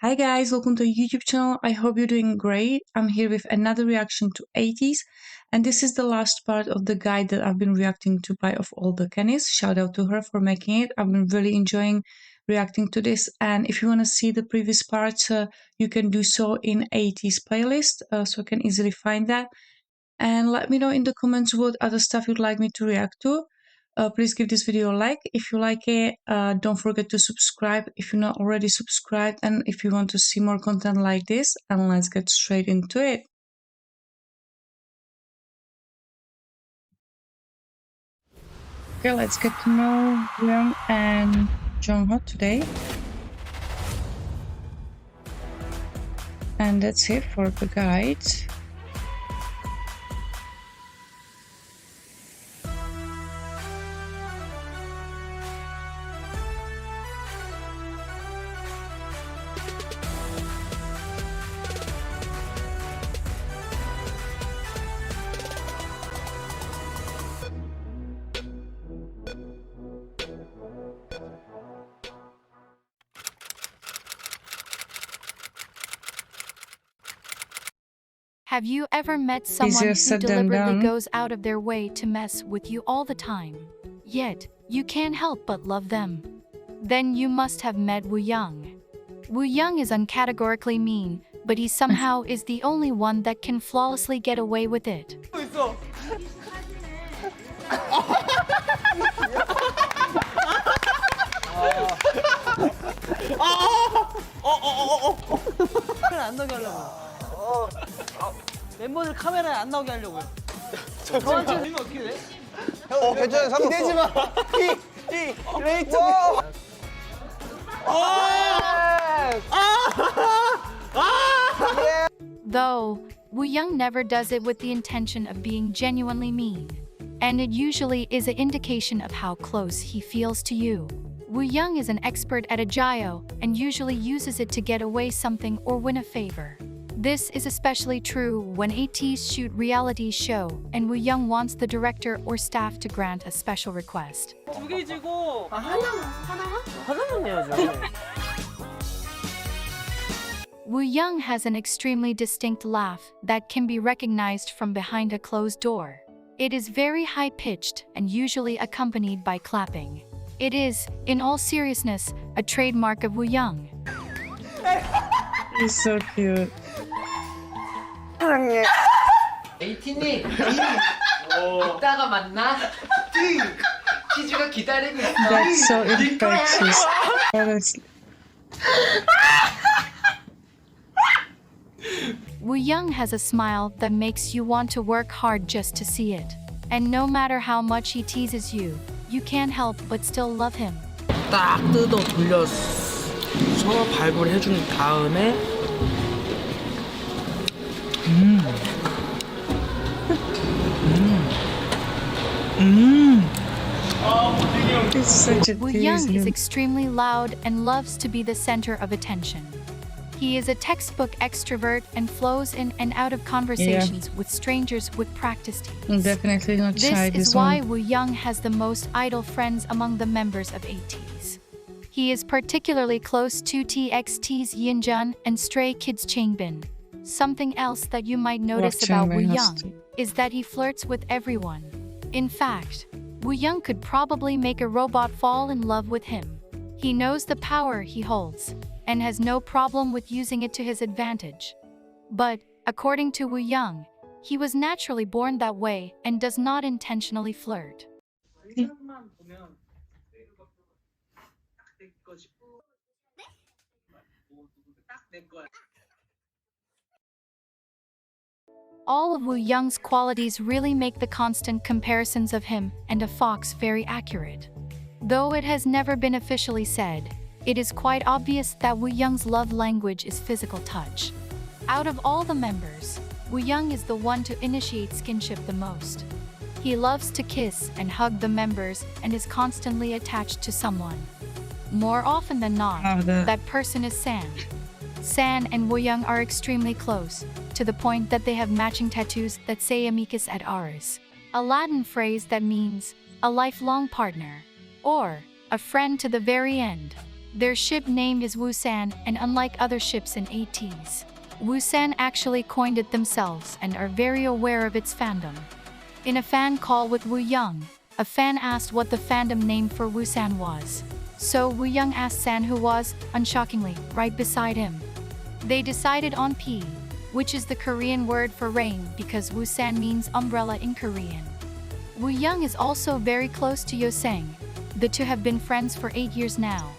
Hi guys, welcome to YouTube channel. I hope you're doing great. I'm here with another reaction to Ateez, and this is the last part of the guide that I've been reacting to by Of All the Kennys. Shout out to her for making it. I've been really enjoying reacting to this, and if you want to see the previous parts, you can do so in Ateez playlist, so you can easily find that. And let me know in the comments what other stuff you'd like me to react to. Please give this video a like if you like it. Don't forget to subscribe if you're not already subscribed, and if you want to see more content like this. And let's get straight into it. Okay, let's get to know Wooyoung and Jongho today. And that's it for the guide. Have you ever met someone Easier who said than deliberately done. goes out of their way to mess with you all the time, yet you can't help but love them? Then you must have met Wooyoung. Wooyoung is uncategorically mean, but he somehow is the only one that can flawlessly get away with it. 안 나오게 하려고. 멤버들 카메라에 안 나오게 하려고요. 저한테 되면 어떻게 돼? 괜찮아, 상관없어. 기대지 마. 레이트. Though, Wooyoung never does it with the intention of being genuinely mean, and it usually is an indication of how close he feels to you. Wooyoung is an expert at agio and usually uses it to get away something or win a favor. This is especially true when Ateez shoot reality show and Wooyoung wants the director or staff to grant a special request. 두 개 지고 하나만 내야죠. Wooyoung has an extremely distinct laugh that can be recognized from behind a closed door. It is very high-pitched and usually accompanied by clapping. It is, in all seriousness, a trademark of Wooyoung. He's so cute. 에이티님, 이따가 만나. 키즈가 기다리고 있어. That's so infectious. Honestly. Wooyoung has a smile that makes you want to work hard just to see it. And no matter how much he teases you, you can't help but still love him. 딱 뜯어 돌려서 발굴 해준 다음에 He's such a Wooyoung is tease. extremely loud and loves to be the center of attention. He is a textbook extrovert and flows in and out of conversations with strangers with practiced ease. Definitely not shy, This is this why one. Wooyoung has the most idol friends among the members of Ateez. He is particularly close to TXT's Yinjun and Stray Kids Changbin. Something else that you might notice about Wooyoung is that he flirts with everyone. In fact, Wooyoung could probably make a robot fall in love with him. He knows the power he holds and has no problem with using it to his advantage. But, according to Wooyoung, he was naturally born that way and does not intentionally flirt. All of Wooyoung's qualities really make the constant comparisons of him and a fox very accurate. Though it has never been officially said, it is quite obvious that Wooyoung's love language is physical touch. Out of all the members, Wooyoung is the one to initiate skinship the most. He loves to kiss and hug the members and is constantly attached to someone. More often than not, that person is San. San and Wooyoung are extremely close, to the point that they have matching tattoos that say amicus ad auris, a Latin phrase that means a lifelong partner, or a friend to the very end. Their ship name is Woosan, and unlike other ships in Ateez, Woosan actually coined it themselves and are very aware of its fandom. In a fan call with Wooyoung, a fan asked what the fandom name for Woosan was. So Wooyoung asked San, who was, unshockingly, right beside him. They decided on P, which is the Korean word for rain because Woosan means umbrella in Korean. Wooyoung is also very close to Yoseng. The two have been friends for 8 years now.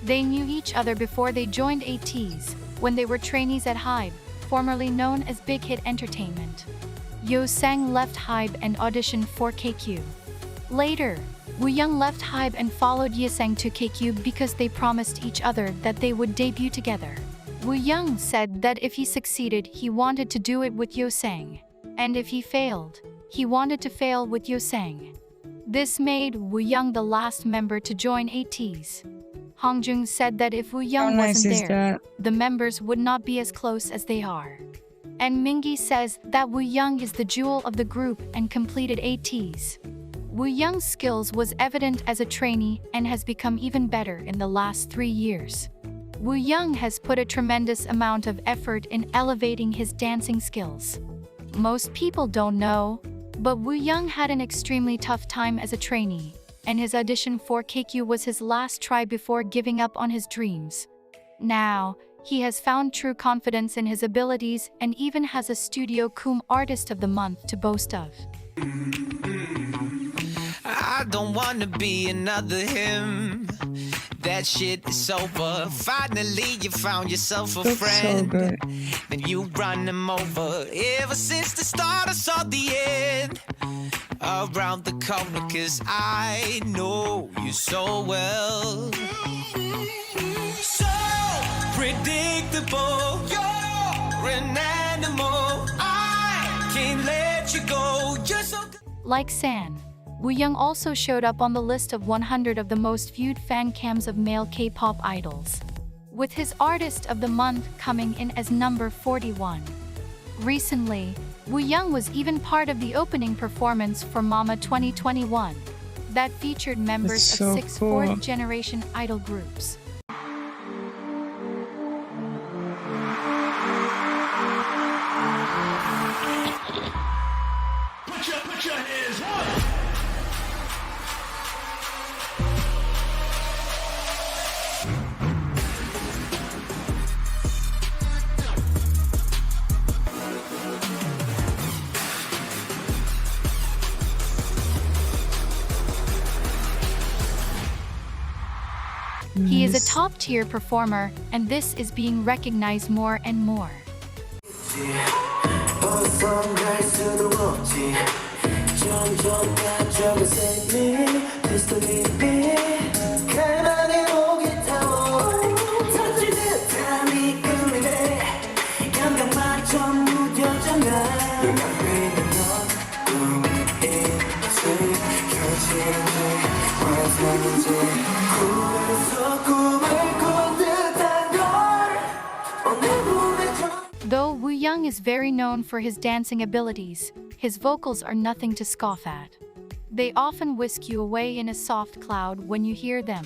They knew each other before they joined Ateez, when they were trainees at Hybe, formerly known as Big Hit Entertainment. Yoseng left Hybe and auditioned for KQ. Later, Wooyoung left Hybe and followed Yeseng to KQ because they promised each other that they would debut together. Wooyoung said that if he succeeded, he wanted to do it with Yoseng, and if he failed, he wanted to fail with Yoseng. This made Wooyoung the last member to join Ateez. Hongjung said that if Wooyoung wasn't there, the members would not be as close as they are. And Mingi says that Wooyoung is the jewel of the group and completed Ateez. Wooyoung's skills was evident as a trainee and has become even better in the last 3 years. Wooyoung has put a tremendous amount of effort in elevating his dancing skills. Most people don't know, but Wooyoung had an extremely tough time as a trainee, and his audition for KQ was his last try before giving up on his dreams. Now, he has found true confidence in his abilities and even has a Studio Coom Artist of the Month to boast of. I don't wanna be another him. That shit is over. Finally, you found yourself a friend. So good. Then you run him over. Ever since the start, I saw the end around the corner, 'cause I know you so well. So predictable, you're an animal. I can't let you go. You're so good. Like San, Wooyoung also showed up on the list of 100 of the most viewed fan cams of male K-pop idols, with his Artist of the Month coming in as number 41. Recently, Wooyoung was even part of the opening performance for Mama 2021, that featured members of 6 fourth-generation idol groups. Put your hands up. He is a top-tier performer, and this is being recognized more and more. Though Wooyoung is very known for his dancing abilities, his vocals are nothing to scoff at. They often whisk you away in a soft cloud when you hear them.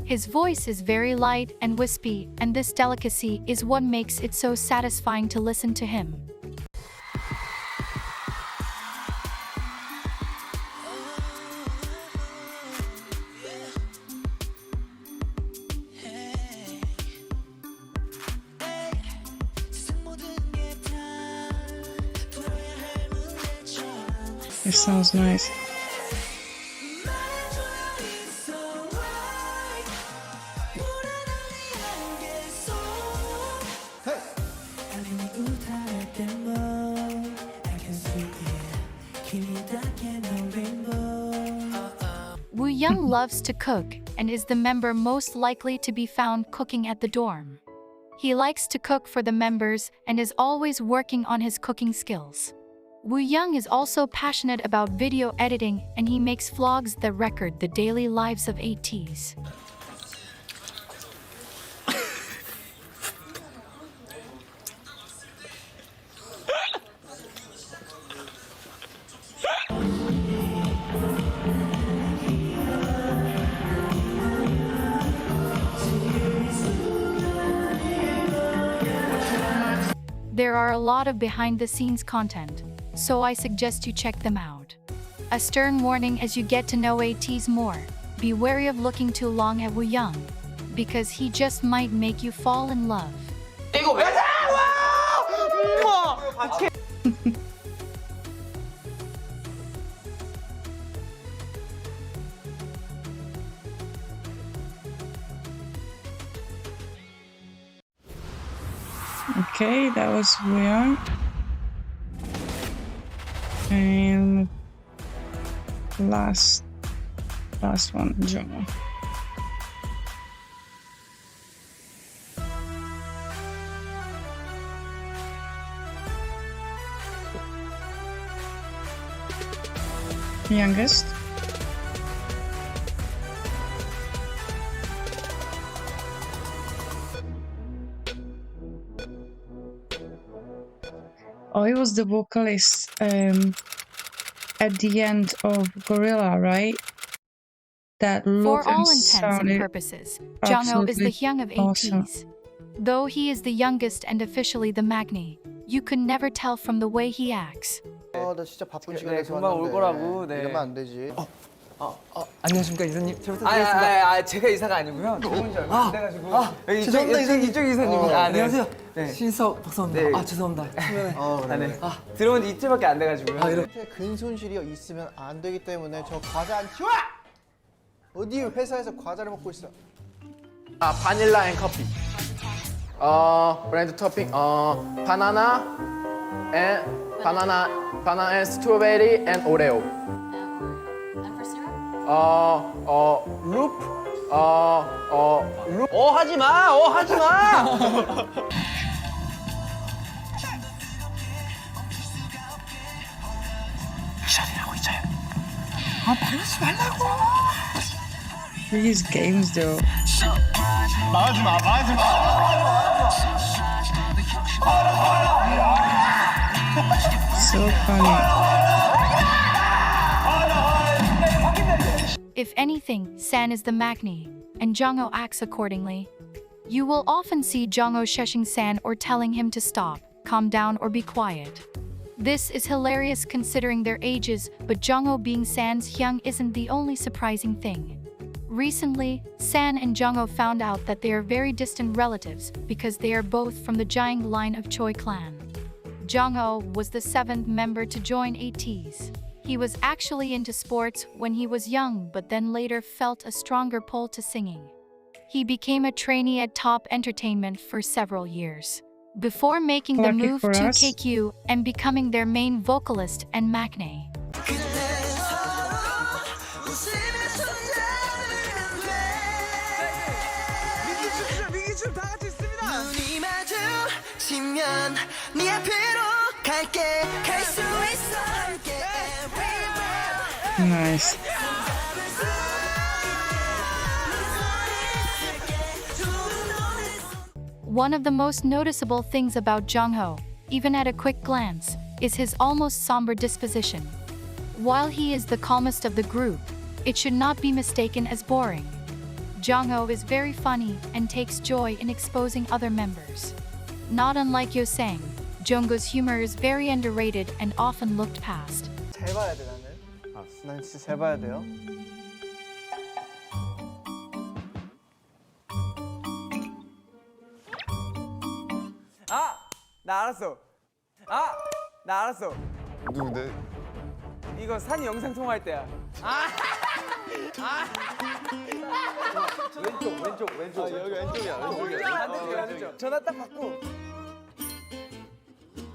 His voice is very light and wispy, and this delicacy is what makes it so satisfying to listen to him. It sounds nice. Wooyoung loves to cook and is the member most likely to be found cooking at the dorm. He likes to cook for the members and is always working on his cooking skills. Wooyoung is also passionate about video editing, and he makes vlogs that record the daily lives of Ateez. There are a lot of behind-the-scenes content, so I suggest you check them out. A stern warning as you get to know Ateez more: be wary of looking too long at Wooyoung, because he just might make you fall in love. 이거 왜? Okay, that was Wooyoung. And last one, Jongho. Youngest. Oh, he was the vocalist at the end of Gorilla, right? That For looked and all intents and sounded purposes, Jongho is the absolutely Hyung of awesome. Ateez. Though he is the youngest and officially the Magni, you could never tell from the way he acts. 나 진짜 바쁜 시간에 금방 올 거라고. 네. 이러면 안 되지. 안녕하십니까 이사님. 잘 부탁드리겠습니다. 제가 이사가 아니고요. 저분 줄 알고 그래가지고. 죄송합니다, 이사님. 이쪽 이사님. 안녕하세요. 네. 신석 박사입니다. 네. 아 죄송합니다. 네. 들어온 지 이틀밖에 안 돼가지고요. 근손실이 있으면 안 되기 때문에 저 과자 안 치워! 어디 회사에서 과자를 먹고 있어? 바닐라 앤 커피. 브랜드 토핑. 바나나 앤 스트로베리 앤 오레오. 룹. 하지 마. 하지 마. These games though. So funny. If anything, San is the Magni, and Jongho acts accordingly. You will often see Jongho shushing San or telling him to stop, calm down, or be quiet. This is hilarious considering their ages, but Jongho being San's Hyung isn't the only surprising thing. Recently, San and Jongho found out that they are very distant relatives because they are both from the Jiang line of Choi clan. Jongho was the 7th member to join Ateez. He was actually into sports when he was young, but then later felt a stronger pull to singing. He became a trainee at Top Entertainment for several years, before making the Lucky move for to us. KQ and becoming their main vocalist and Maknae. 눈이 마주치면 네 앞으로 갈게 갈 수 있어 함께 Nice. One of the most noticeable things about Jongho, even at a quick glance, is his almost somber disposition. While he is the calmest of the group, it should not be mistaken as boring. Jongho is very funny and takes joy in exposing other members. Not unlike Yosang, Jungko's humor is very underrated and often looked past. 잘 봐야 돼, 나는. 난 진짜 잘 봐야 돼요. 나 알았어. 나 알았어. 누군데? 이거 산이 영상 통화할 때야. 왼쪽. 여기 왼쪽이야, 반대쪽. 전화 딱 받고.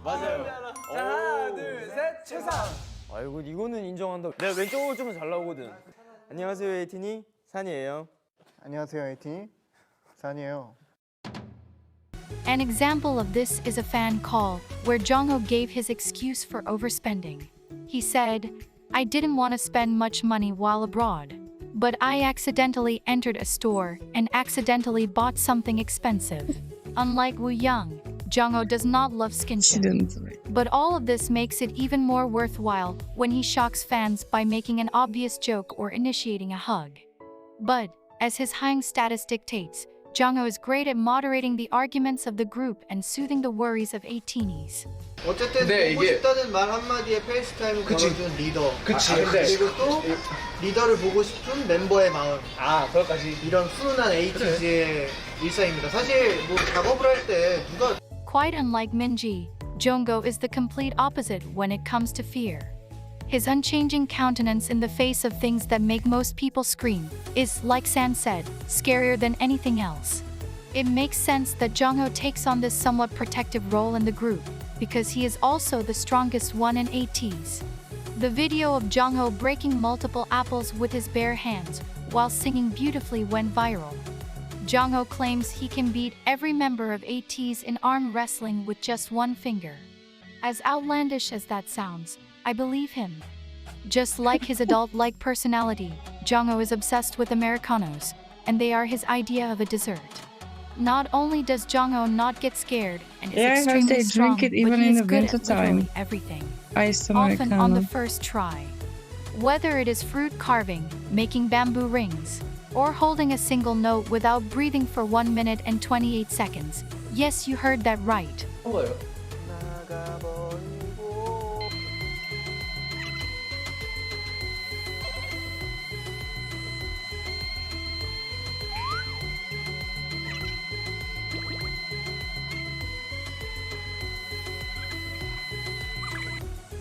맞아요. 자, 하나, 둘, 셋, 최상. 아이고 이거는 인정한다. 내가 왼쪽으로 좀 잘 나오거든. 안녕하세요 에이틴이 산이에요. 안녕하세요, 에이틴이. 산이에요. An example of this is a fan call, where Jongho gave his excuse for overspending. He said, "I didn't want to spend much money while abroad, but I accidentally entered a store and accidentally bought something expensive." Unlike Wooyoung, Jongho does not love She skinship. didn't. But all of this makes it even more worthwhile when he shocks fans by making an obvious joke or initiating a hug. But, as his Hyung status dictates, Jongho is great at moderating the arguments of the group and soothing the worries of Ateez. 어쨌든 근데 보고 이게- 싶다는 말 한마디에 페이스타임을 걸어준 리더. 그치. 그리고 또 리더를 보고 싶은 멤버의 마음. 그것까지. 이런 훈훈한 에이티즈의 일상입니다. 사실 뭐 작업을 할 때 누가 Quite unlike Minji, Jongho is the complete opposite when it comes to fear. His unchanging countenance in the face of things that make most people scream is, like San said, scarier than anything else. It makes sense that Jongho takes on this somewhat protective role in the group, because he is also the strongest one in Ateez. The video of Jongho breaking multiple apples with his bare hands while singing beautifully went viral. Jongho claims he can beat every member of Ateez in arm wrestling with just one finger. As outlandish as that sounds, I believe him. Just like his adult-like personality, Jongho is obsessed with Americanos, and they are his idea of a dessert. Not only does Jongho not get scared and is Yeah, I heard extremely they strong, drink it but even he in is the good at wintertime. literally everything, Iced often on the Americano. first try. Whether it is fruit carving, making bamboo rings, or holding a single note without breathing for 1 minute and 28 seconds. Yes, you heard that right. 뭐예요?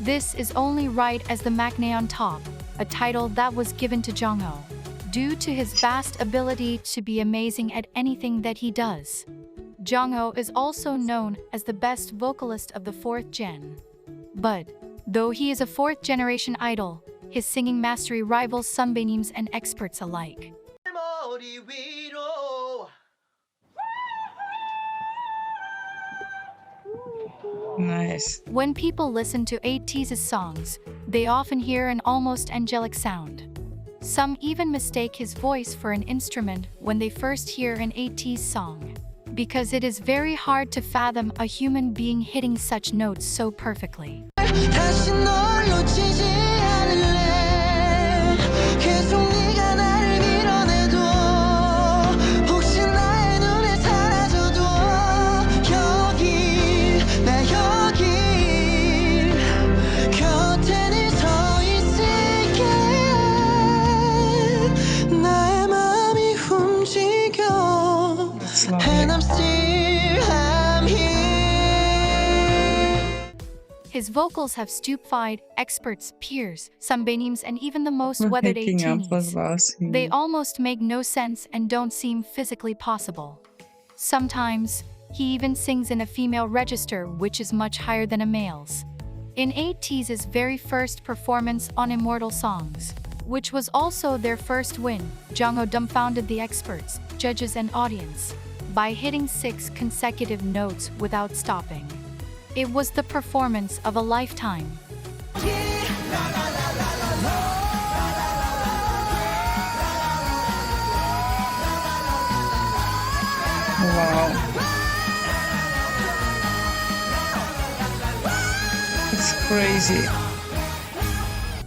This is only right as the maknae on top, a title that was given to Jongho, due to his vast ability to be amazing at anything that he does. Jongho is also known as the best vocalist of the 4th gen. But, though he is a 4th generation idol, his singing mastery rivals sunbaeams and experts alike. 머리 위로 Nice. When people listen to Ateez's songs, they often hear an almost angelic sound. Some even mistake his voice for an instrument when they first hear an Ateez song, because it is very hard to fathom a human being hitting such notes so perfectly. 다시 널 놓치지 않을래 계속 네가 나를 밀어내도 혹시 나의 눈에 사라져도 여기 나 여기 곁에 늘 서 있을게 나의 마음이 움직여 That's And I'm lovely. still I'm here His vocals have stupefied experts, peers, sunbaeams, and even the most weathered Waking up was Ateez. lousy. They almost make no sense and don't seem physically possible. Sometimes, he even sings in a female register which is much higher than a male's. In Ateez's very first performance on Immortal Songs, which was also their first win, Jongho dumbfounded the experts, judges and audience by hitting 6 consecutive notes without stopping. It was the performance of a lifetime. Wow. It's crazy.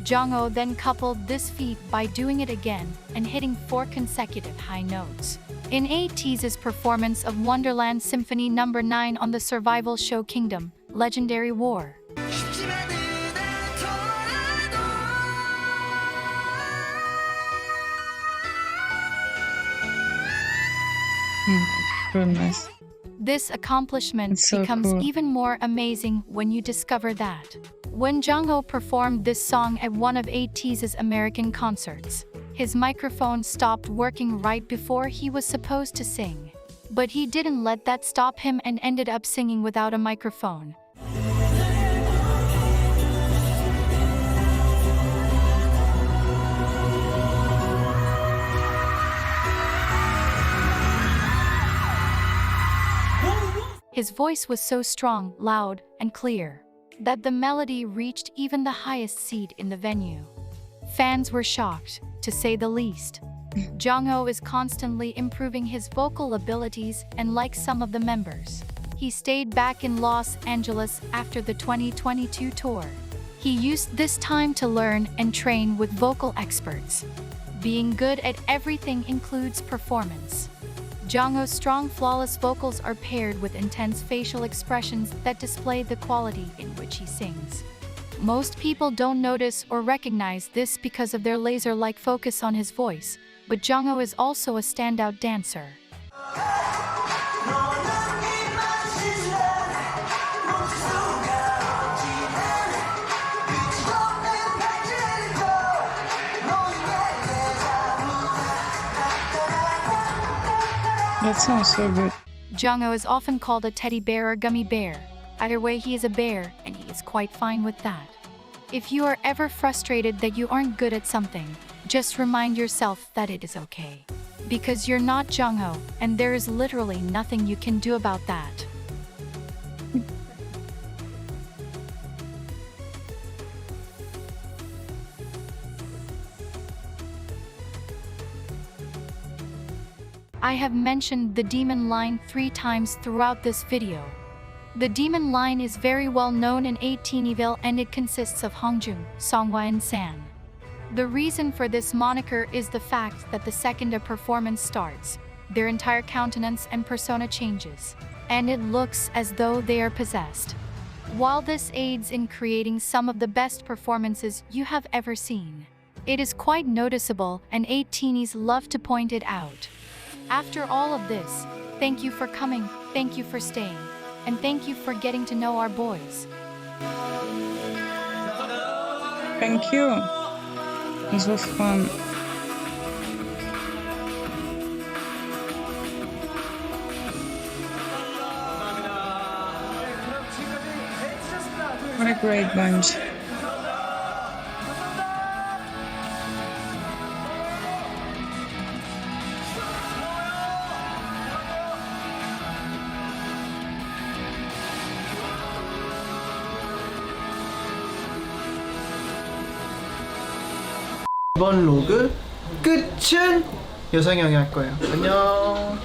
Jongho then coupled this feat by doing it again and hitting 4 consecutive high notes. In Ateez's performance of Wonderland Symphony No. 9 on the survival show Kingdom, Legendary War. Goodness. This accomplishment It's so becomes cool. even more amazing when you discover that. When Jongho performed this song at one of Ateez's American concerts, his microphone stopped working right before he was supposed to sing. But he didn't let that stop him and ended up singing without a microphone. His voice was so strong, loud, and clear that the melody reached even the highest seat in the venue. Fans were shocked, to say the least. Jongho is constantly improving his vocal abilities, and like some of the members, he stayed back in Los Angeles after the 2022 tour. He used this time to learn and train with vocal experts. Being good at everything includes performance. Jongho's strong, flawless vocals are paired with intense facial expressions that display the quality in which he sings. Most people don't notice or recognize this because of their laser-like focus on his voice, but Jongho is also a standout dancer. That sounds so good. Jongho is often called a teddy bear or gummy bear. Either way, he is a bear, and he is quite fine with that. If you are ever frustrated that you aren't good at something, just remind yourself that it is okay. Because you're not Jongho, and there is literally nothing you can do about that. I have mentioned the demon line 3 times throughout this video. The demon line is very well known in Ateez and it consists of Hongjun, Songhwa and San. The reason for this moniker is the fact that the second a performance starts, their entire countenance and persona changes, and it looks as though they are possessed. While this aids in creating some of the best performances you have ever seen, it is quite noticeable and Ateez love to point it out. After all of this, thank you for coming, thank you for staying, and thank you for getting to know our boys. Thank you. This was fun. What a great bunch. 이번 로그 끝은 여성이 형이 할 거예요. 안녕.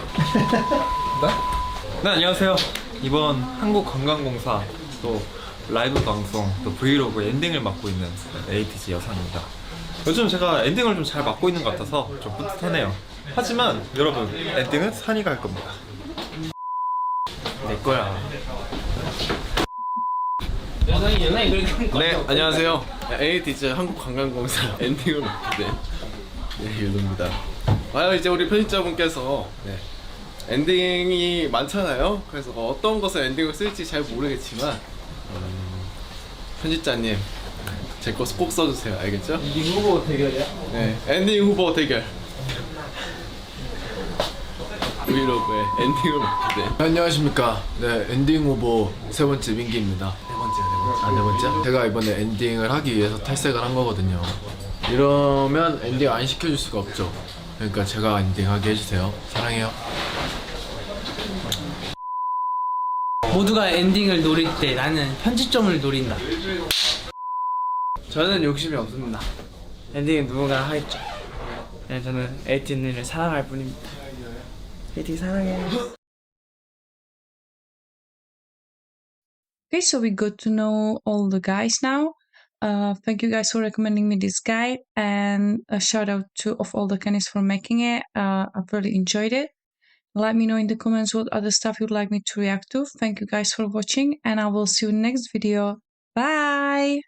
네, 안녕하세요. 이번 한국관광공사 또 라이브 방송 또 브이로그 엔딩을 맡고 있는 에이티즈 여상입니다. 요즘 제가 엔딩을 좀 잘 맡고 있는 것 같아서 좀 뿌듯하네요. 하지만 여러분, 엔딩은 산이가 할 겁니다. 내 거야. 네, 안녕하세요. 에이티즈 한국관광공사 엔딩을 맡게 된 윤호입니다. 이제 우리 편집자분께서 엔딩이 많잖아요. 그래서 어떤 것을 엔딩을 쓸지 잘 모르겠지만 편집자님 제 거 꼭 써주세요. 알겠죠? 엔딩 후보 대결이야? 네, 엔딩 후보 대결. 브이로그의 엔딩을 맡게 된 안녕하십니까. 네, 엔딩 후보 세 번째 민기입니다. 네 번째? 제가 이번에 엔딩을 하기 위해서 탈색을 한 거거든요. 이러면 엔딩 안 시켜줄 수가 없죠. 그러니까 제가 엔딩하게 해주세요. 사랑해요. 모두가 엔딩을 노릴 때 나는 편집점을 노린다. 저는 욕심이 없습니다. 엔딩은 누군가 하겠죠. 네, 저는 에이틴을 사랑할 뿐입니다. 에이틴 사랑해. Okay, so we got to know all the guys now. Thank you guys for recommending me this guide, and a shout out to ofallthekennys for making it. I've really enjoyed it. Let me know in the comments what other stuff you'd like me to react to. Thank you guys for watching, and I will see you in the next video. Bye!